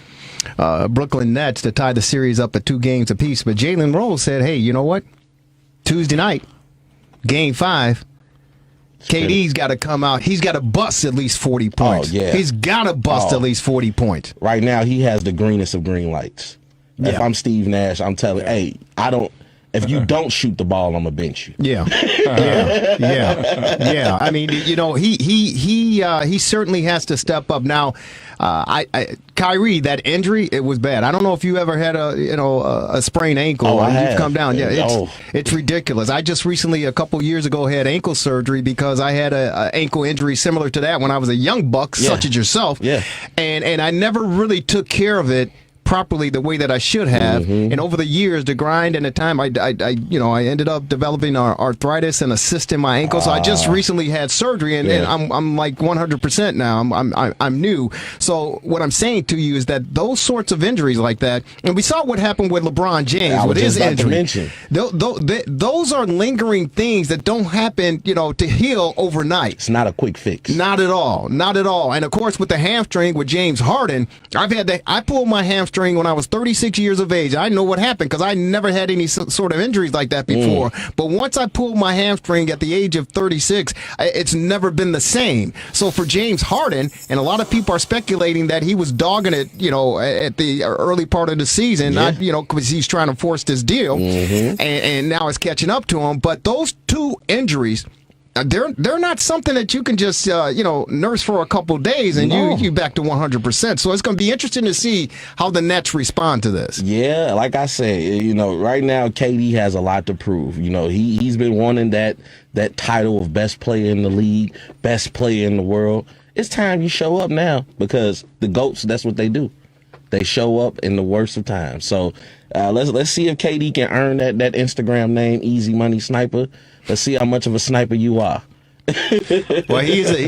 Brooklyn Nets to tie the series up at 2 games apiece. But Jalen Rose said, "Hey, you know what? Tuesday night, Game 5." KD's got to come out. He's got to bust at least 40 points. Oh, yeah. He's got to bust at least 40 points. Right now, he has the greenest of green lights. If I'm Steve Nash, I'm telling, hey, if you don't shoot the ball, I'm gonna bench you. Yeah. I mean, you know, he certainly has to step up. Now, Kyrie, that injury, it was bad. I don't know if you ever had a sprained ankle. Oh, I You've have. come down. Yeah, it's ridiculous. I just recently, a couple years ago, had ankle surgery because I had a ankle injury similar to that when I was a young buck, such as yourself. Yeah. And I never really took care of it properly the way that I should have. And over the years, the grind and the time, I ended up developing arthritis and a cyst in my ankle. So I just recently had surgery, and I'm like 100% now. I'm new. So what I'm saying to you is that those sorts of injuries like that, and we saw what happened with LeBron James with his injury. Those are lingering things that don't happen, to heal overnight. It's not a quick fix. Not at all. Not at all. And of course, with the hamstring with James Harden, I pulled my hamstring when I was 36 years of age. I know what happened because I never had any sort of injuries like that before. But once I pulled my hamstring at the age of 36, it's never been the same. So for James Harden, and a lot of people are speculating that he was dogging it, at the early part of the season, not, because he's trying to force this deal, and now it's catching up to him. But those 2 injuries, they're not something that you can just nurse for a couple days and you back to 100%. So it's going to be interesting to see how the Nets respond to this. Yeah, like I said, right now KD has a lot to prove. He's been wanting that title of best player in the league, best player in the world. It's time you show up now because the GOATs, that's what they do. They show up in the worst of times. So let's see if KD can earn that Instagram name, Easy Money Sniper. Let's see how much of a sniper you are. Well, he's a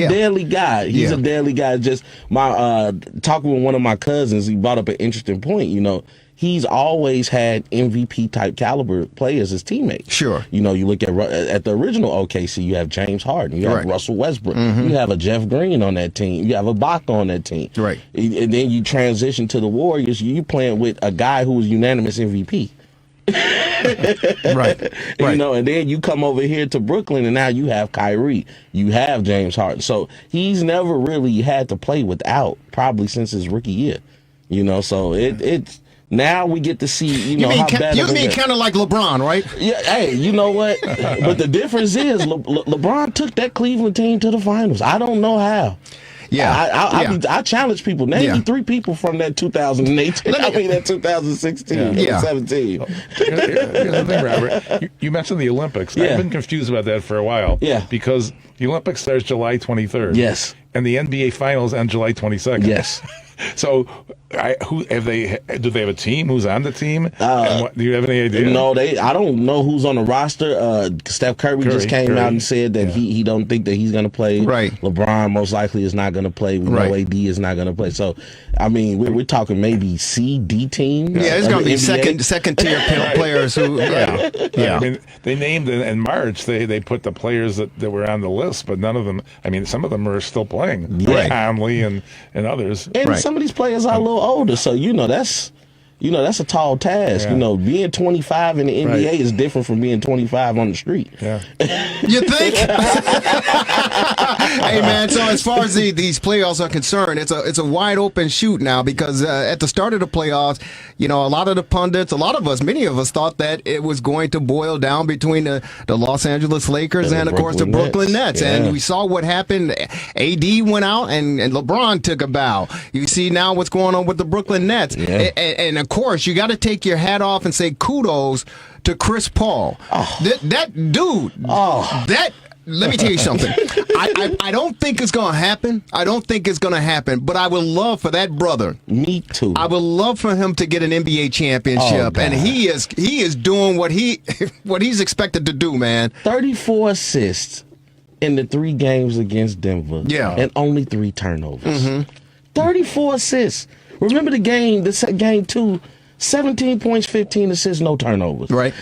deadly guy. He's a deadly guy. Just talking with one of my cousins, he brought up an interesting point. He's always had MVP type caliber players as teammates. Sure. You look at the original OKC, you have James Harden, you have Russell Westbrook, you have a Jeff Green on that team, you have a Ibaka on that team. Right. And then you transition to the Warriors, you playing with a guy who was unanimous MVP. Right. And then you come over here to Brooklyn, and now you have Kyrie, you have James Harden. So he's never really had to play without, probably since his rookie year. So it's now we get to see, how bad. You mean kind of like LeBron, right? Yeah. Hey, you know what? But the difference is LeBron took that Cleveland team to the finals. I don't know how. Yeah, I challenge people. Name me 3 people from that 2018. That 2016, 17. Here's the thing, Robert. You mentioned the Olympics. I've been confused about that for a while. Yeah. Because the Olympics starts July 23rd. Yes. And the NBA Finals end July 22nd. Yes. So, do they have a team? Who's on the team? Do you have any idea? No, I don't know who's on the roster. Steph Curry just came out and said that he don't think that he's going to play. Right. LeBron most likely is not going to play. We know AD is not going to play. So, I mean, we're talking maybe C, D team. Yeah, it's going to be second tier players who. Yeah. I mean, they named in March. They put the players that were on the list, but none of them. I mean, some of them are still playing. Right. Conley and others. And some of these players are a little older, so that's a tall task. Yeah. Being 25 in the NBA is different from being 25 on the street. Yeah. You think? Hey man, so as far as these playoffs are concerned, it's a wide open shoot now because at the start of the playoffs, a lot of the pundits, many of us thought that it was going to boil down between the Los Angeles Lakers and of course the Brooklyn Nets. Yeah. And we saw what happened. AD went out and LeBron took a bow. You see now what's going on with the Brooklyn Nets. Yeah. And of course, you got to take your hat off and say kudos to Chris Paul. That dude. Let me tell you something. I don't think it's going to happen. But I would love for that brother. Me too. I would love for him to get an NBA championship, and he is doing what he's expected to do, man. 34 assists. in the 3 games against Denver. Yeah. And only 3 turnovers. 34 assists. Remember the game 2, 17 points, 15 assists, no turnovers. Right.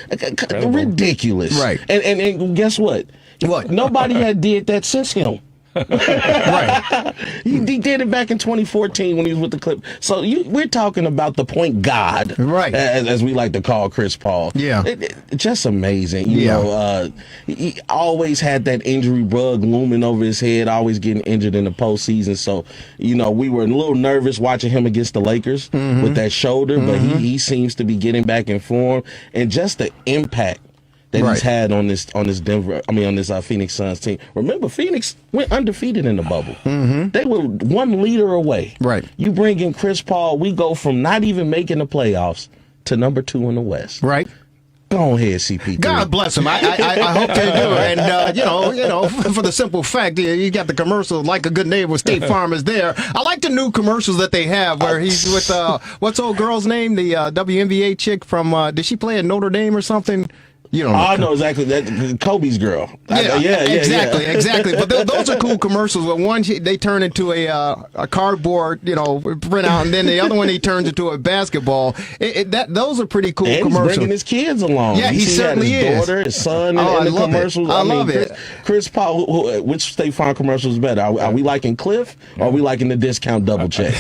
Ridiculous. Right. And guess what? What? Nobody had did that since him. Right. He did it back in 2014 when he was with the Clippers. So we're talking about the point god, right? As we like to call Chris Paul. Yeah, just amazing. You know, he always had that injury bug looming over his head, always getting injured in the postseason. So we were a little nervous watching him against the Lakers with that shoulder, but he seems to be getting back in form, and just the impact that he's had on this Phoenix Suns team. Remember, Phoenix went undefeated in the bubble. They were 1 leader away. Right. You bring in Chris Paul, we go from not even making the playoffs to number 2 in the West. Right. Go ahead, CP3. God bless him. I hope they do. And for the simple fact, you got the commercial like a good neighbor. State Farm is there. I like the new commercials that they have where he's with what's old girl's name? The WNBA chick from. Did she play at Notre Dame or something? You don't know. I know exactly that. Kobe's girl. Exactly. But those are cool commercials. But one, they turn into a cardboard, printout, and then the other one he turns into a basketball. Those are pretty cool and commercials. He's bringing his kids along. Yeah, he certainly had his is. daughter, his son, in the commercials. I love it. Chris Paul. Which State Farm commercial is better? Are we liking Cliff or are we liking the discount double check?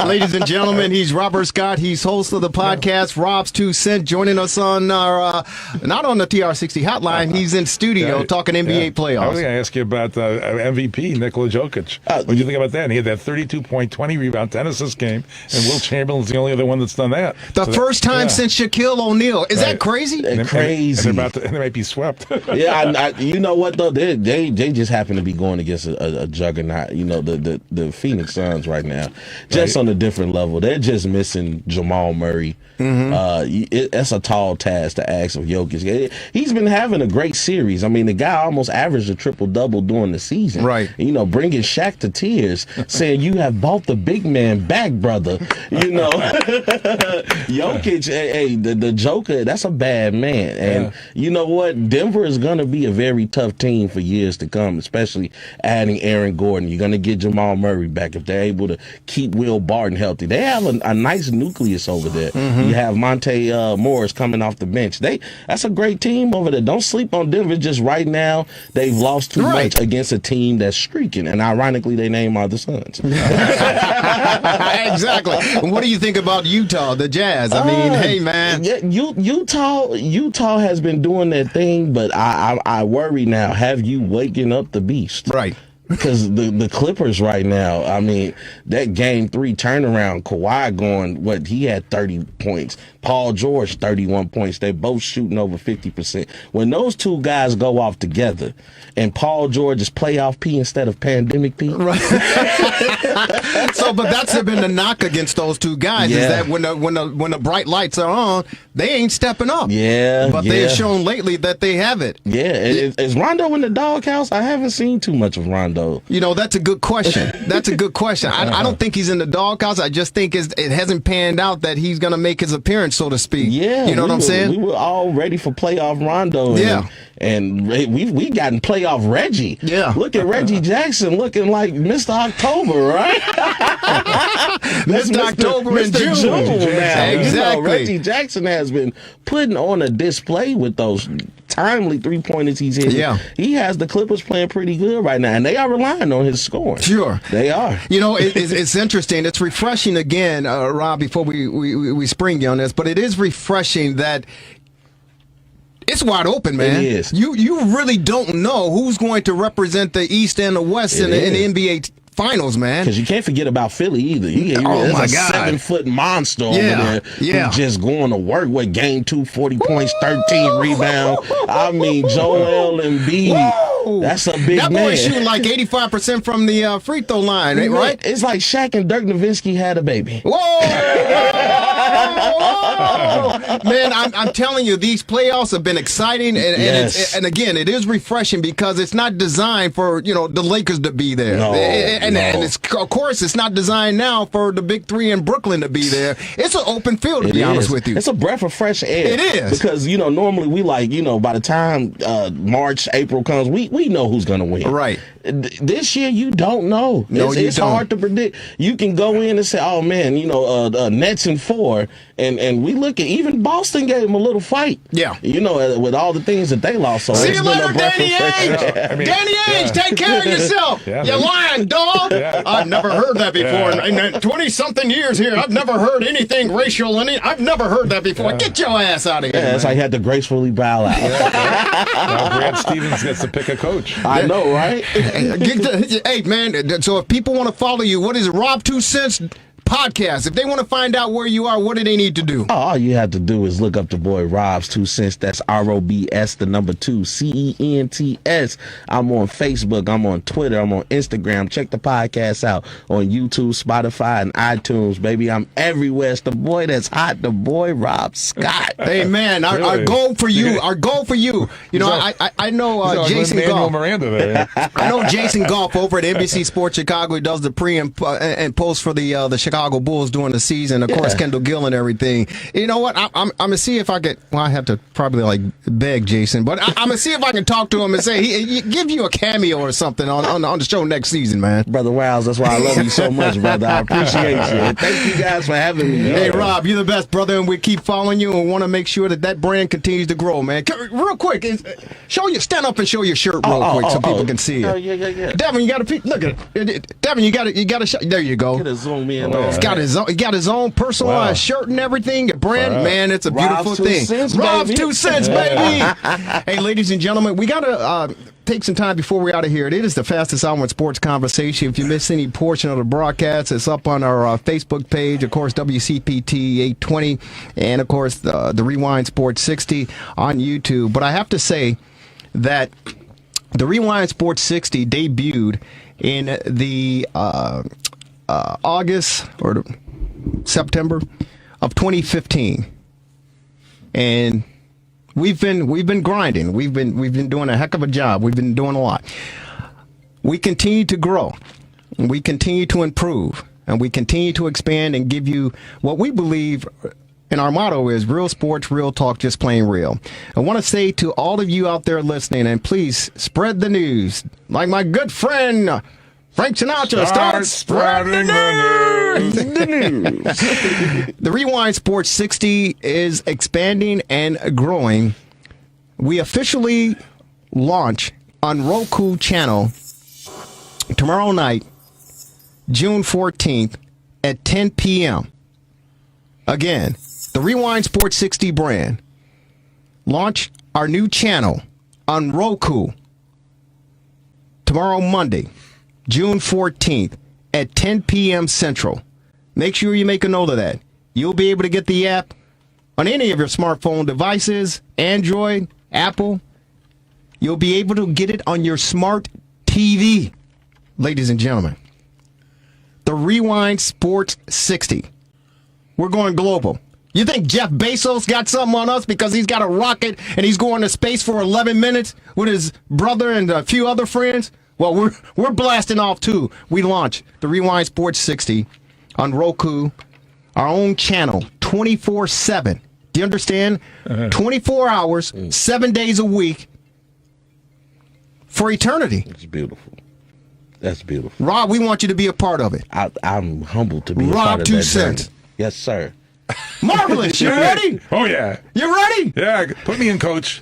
Ladies and gentlemen, he's Robert Scott. He's host of the podcast Rob's 2 Cent, joining us on our not on the TR60 hotline. He's in studio talking NBA playoffs. I was going to ask you about MVP Nikola Jokic. What do you think about that? And he had that 32-point, 20-rebound, 10-assist game, and Will Chamberlain's the only other one that's done that. The first time since Shaquille O'Neal. Is that crazy? Crazy. And they might be swept. You know what though? They just happen to be going against a juggernaut. The Phoenix Suns right now, just on a different level. They're just missing Jamal Murray. That's a tall task to ask of Jokic. He's been having a great series. I mean, the guy almost averaged a triple-double during the season. Right. Bringing Shaq to tears, saying, "You have bought the big man back, brother." Jokic, the Joker, that's a bad man. And you know what? Denver is going to be a very tough team for years to come, especially adding Aaron Gordon. You're going to get Jamal Murray back if they're able to keep Will Barton healthy. They have a nice nucleus over there. You have Monte Morris coming off the bench. That's a great team over there. Don't sleep on Denver. Just right now, they've lost too much against a team that's streaking. And ironically, their name are the Suns. Exactly. What do you think about Utah, the Jazz? I mean, hey, man. Utah has been doing their thing, but I worry now. Have you waken up the beast? Right. Because the Clippers right now, I mean, that game 3 turnaround, Kawhi going, he had 30 points. Paul George, 31 points. They both shooting over 50%. When those two guys go off together and Paul George is playoff P instead of pandemic P. Right. But that's been the knock against those two guys is that when the bright lights are on, they ain't stepping up. Yeah. But they've shown lately that they have it. Yeah. Is Rondo in the doghouse? I haven't seen too much of Rondo. That's a good question. I don't think he's in the doghouse. I just think it hasn't panned out that he's going to make his appearance, so to speak. Yeah. You know what I'm saying? We were all ready for playoff Rondo. And we gotten playoff Reggie. Yeah. Look at Reggie Jackson looking like Mr. October, right? Mr. October in June. Exactly. Reggie Jackson has been putting on a display with those timely 3-pointers he's hitting. Yeah. He has the Clippers playing pretty good right now, and they are relying on his scoring. Sure. They are. It's interesting. It's refreshing again, Rob, before we spring you on this, but it is refreshing that it's wide open, man. It is. You really don't know who's going to represent the East and the West in the NBA Finals, man. Because you can't forget about Philly either. Oh my God. 7-foot monster over there who's just going to work with game 2, 40 points, 13 rebounds. I mean, Joel Embiid. That's a big man. That boy shooting like 85% from the free throw line, right? It's like Shaq and Dirk Nowitzki had a baby. Whoa! Man, I'm telling you, these playoffs have been exciting, and again, it is refreshing because it's not designed for the Lakers to be there, and it's, of course it's not designed now for the Big Three in Brooklyn to be there. It's an open field, to be honest with you. It's a breath of fresh air. It is, because normally we by the time March, April comes, we know who's going to win. Right. This year you don't know. It's hard to predict. You can go in and say, oh man, Nets in 4, and we look at even Boston gave them a little fight. Yeah. With all the things that they lost. So see you later, Danny Ainge. Danny Ainge, take care of yourself. You lying dog. I've never heard that before. In 20-something years here, I've never heard anything racial in it. I've never heard that before. Get your ass out of here. That's how you had to gracefully bow out. Now Brad Stevens gets to pick a coach. I know, right? Hey, man, so if people want to follow you, what is it, Rob 2 Cents Podcast? If they want to find out where you are, what do they need to do? All you have to do is look up the boy Rob's 2 Cents. That's ROBS, the number 2, CENTS. I'm on Facebook. I'm on Twitter. I'm on Instagram. Check the podcast out on YouTube, Spotify, and iTunes, baby. I'm everywhere. It's the boy that's hot, the boy Rob Scott. Hey, man, our goal for you, I know Jason Goff. I know Jason Goff over at NBC Sports Chicago. He does the pre and post for the Chicago Bulls during the season. Of course, Kendall Gill and everything. You know what? I'm gonna see if I could. Well, I have to probably beg Jason, but I'm gonna see if I can talk to him and say he give you a cameo or something on the show next season, man. Brother Wiles, that's why I love you so much, brother. I appreciate you. And thank you guys for having me. Hey, Rob, you're the best, brother, and we keep following you and want to make sure that brand continues to grow, man. Real quick, stand up and show your shirt real quick so people can see it. Yeah. Devin, you got to look at it. Devin, you got to show. There you go. Get a zoom in. He's got his own personalized shirt and everything. A brand, man, it's a beautiful thing. Rob's 2 Cents, baby. Hey, ladies and gentlemen, we got to take some time before we're out of here. It is the fastest hour in sports conversation. If you miss any portion of the broadcast, it's up on our Facebook page, of course, WCPT 820, and of course, the Rewind Sports 60 on YouTube. But I have to say that the Rewind Sports 60 debuted in the August or September of 2015, and we've been grinding. We've been doing a heck of a job. We've been doing a lot. We continue to grow, and we continue to improve, and we continue to expand and give you what we believe. And our motto is real sports, real talk, just plain real. I want to say to all of you out there listening, and please spread the news. Like my good friend Frank Sinatra, start spreading the news. The Rewind Sports 60 is expanding and growing. We officially launch on Roku channel tomorrow night, June 14th at 10 p.m. Again, the Rewind Sports 60 brand launch our new channel on Roku tomorrow, Monday, June 14th at 10 p.m. Central. Make sure you make a note of that. You'll be able to get the app on any of your smartphone devices, Android, Apple. You'll be able to get it on your smart TV, ladies and gentlemen. The Rewind Sports 60. We're going global. You think Jeff Bezos got something on us because he's got a rocket and he's going to space for 11 minutes with his brother and a few other friends? Well, we're blasting off too. We launch the Rewind Sports 60 on Roku, our own channel, 24/7. Do you understand? 24 hours, 7 days a week for eternity. It's beautiful. That's beautiful. Rob, we want you to be a part of it. I'm humbled to be a part Rob of 2 that Cents. journey. Yes, sir. Marvelous. You ready? Oh, yeah. You ready? Yeah, put me in, coach.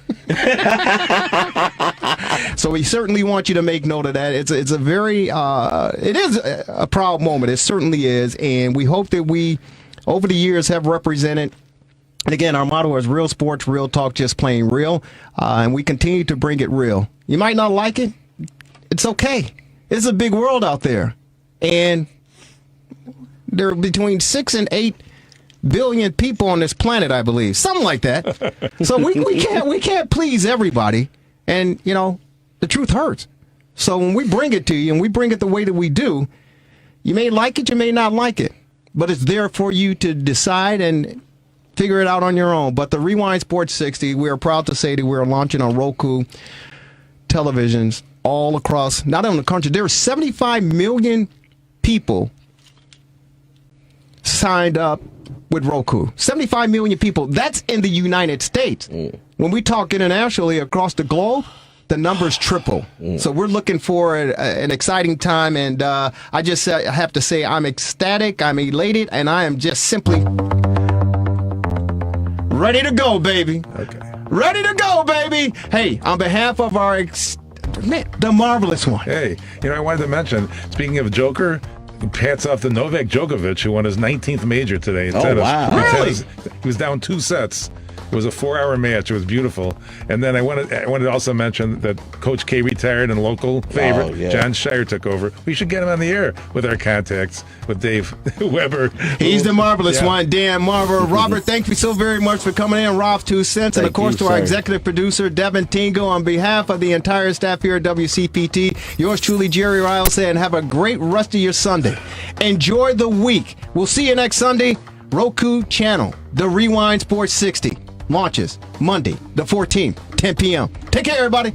So we certainly want you to make note of that. It's a very, it is a proud moment. It certainly is. And we hope that we, over the years, have represented, and again, our motto is real sports, real talk, just plain real. And we continue to bring it real. You might not like it. It's okay. It's a big world out there. And there are between 6 and 8 billion people on this planet, I believe, something like that. So we can't please everybody, and the truth hurts. So when we bring it to you, and we bring it the way that we do, you may like it, you may not like it, but it's there for you to decide and figure it out on your own. But the Rewind Sports 60, we are proud to say that we're launching on Roku televisions all across, not only the country. There are 75 million people signed up with Roku. 75 million people. That's in the United States. When we talk internationally across the globe, the numbers triple. So we're looking for an exciting time, and I just have to say I'm ecstatic, I'm elated, and I am just simply ready to go, baby. Okay. Ready to go, baby. Hey, on behalf of our the marvelous one. Hey, I wanted to mention, speaking of Joker, hats off to Novak Djokovic, who won his 19th major today in tennis. Wow. Really? He was down 2 sets. It was a 4-hour match. It was beautiful. And then I wanted to also mention that Coach K retired and local favorite John Shire took over. We should get him on the air with our contacts with Dave Weber. He's the marvelous one, Dan Marver. Robert, thank you so very much for coming in. Rob's 2 cents. And, of course, to our executive producer, Devin Tingo, on behalf of the entire staff here at WCPT, yours truly, Jerry Riles, saying have a great rest of your Sunday. Enjoy the week. We'll see you next Sunday. Roku channel, the Rewind Sports 60. Launches Monday, the 14th, 10 p.m. Take care, everybody.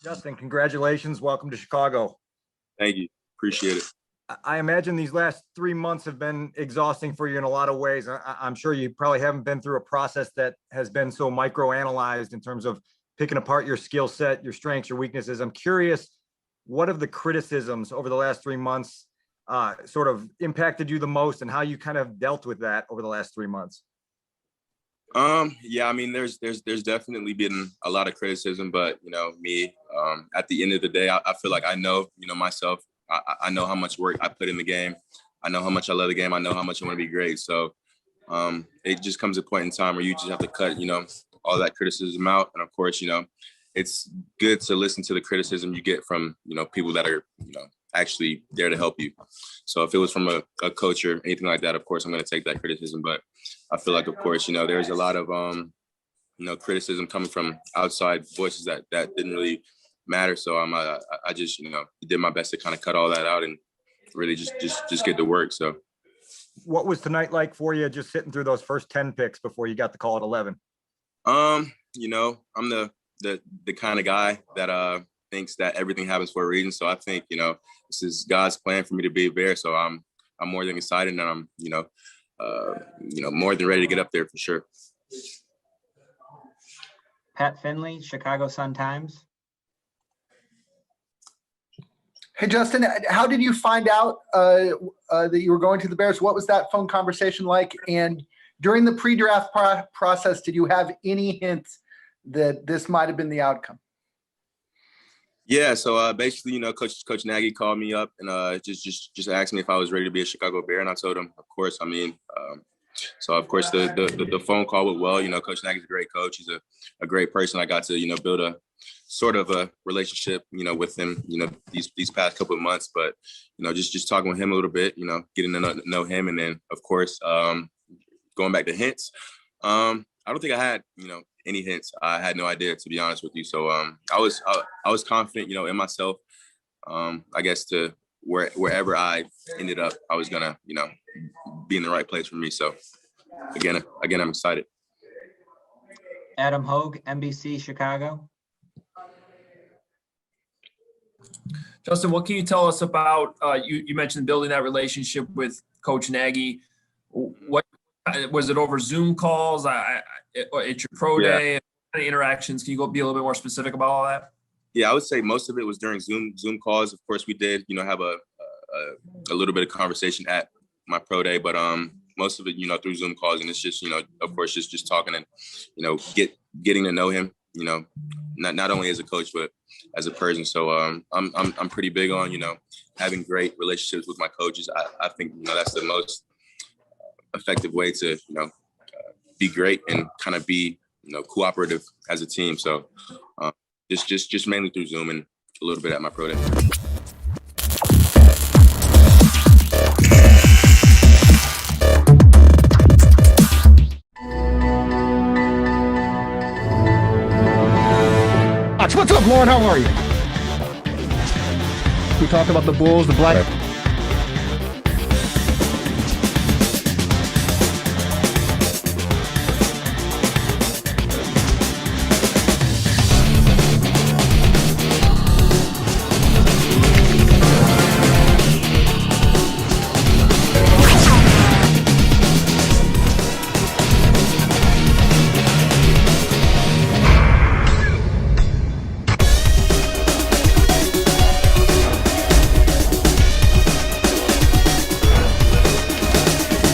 Justin, congratulations. Welcome to Chicago. Thank you. Appreciate it. I imagine these last 3 months have been exhausting for you in a lot of ways. I'm sure you probably haven't been through a process that has been so microanalyzed in terms of picking apart your skill set, your strengths, your weaknesses. I'm curious, what of the criticisms over the last 3 months sort of impacted you the most, and how you kind of dealt with that over the last 3 months? Yeah, I mean, there's definitely been a lot of criticism, but me, at the end of the day, I feel like I know, myself. I know how much work I put in the game. I know how much I love the game. I know how much I want to be great. So, it just comes a point in time where you just have to cut, all that criticism out. And of course, it's good to listen to the criticism you get from, people that are, actually there to help you. So if it was from a coach or anything like that, of course, I'm going to take that criticism. But I feel like, of course, there's a lot of, criticism coming from outside voices that didn't really matter. So I just, did my best to kind of cut all that out and really just get to work. So what was tonight like for you, just sitting through those first 10 picks before you got the call at 11? I'm the kind of guy that thinks that everything happens for a reason. So I think, this is God's plan for me to be a Bear. So I'm more than excited, and I'm, more than ready to get up there for sure. Pat Finley, Chicago Sun-Times. Hey, Justin, how did you find out that you were going to the Bears? What was that phone conversation like? And during the pre-draft process, did you have any hints that this might have been the outcome? Yeah, so basically, Coach Nagy called me up and just asked me if I was ready to be a Chicago Bear, and I told him, of course. I mean, so of course the phone call went well. Coach Nagy's a great coach. He's a great person. I got to build a sort of a relationship with him these past couple of months. But just talking with him a little bit, getting to know him, and then of course going back to hints. I don't think I had any hints. I had no idea, to be honest with you. So I was confident, in myself. I guess to wherever I ended up, I was gonna, be in the right place for me. So again, I'm excited. Adam Hogue, NBC Chicago. Justin, what can you tell us about, you mentioned building that relationship with Coach Nagy. What was it, over Zoom calls? It's your pro day, any interactions? Can you be a little bit more specific about all that? Yeah, I would say most of it was during Zoom calls. Of course, we did, have a little bit of conversation at my pro day, but most of it, through Zoom calls, and it's just, of course, just talking and, getting to know him, not only as a coach but as a person. So I'm pretty big on, having great relationships with my coaches. I think that's the most effective way to be great and kind of be cooperative as a team. So just mainly through Zoom and a little bit at my pro day. What's up, Lauren? How are you? We talked about the Bulls, the Black.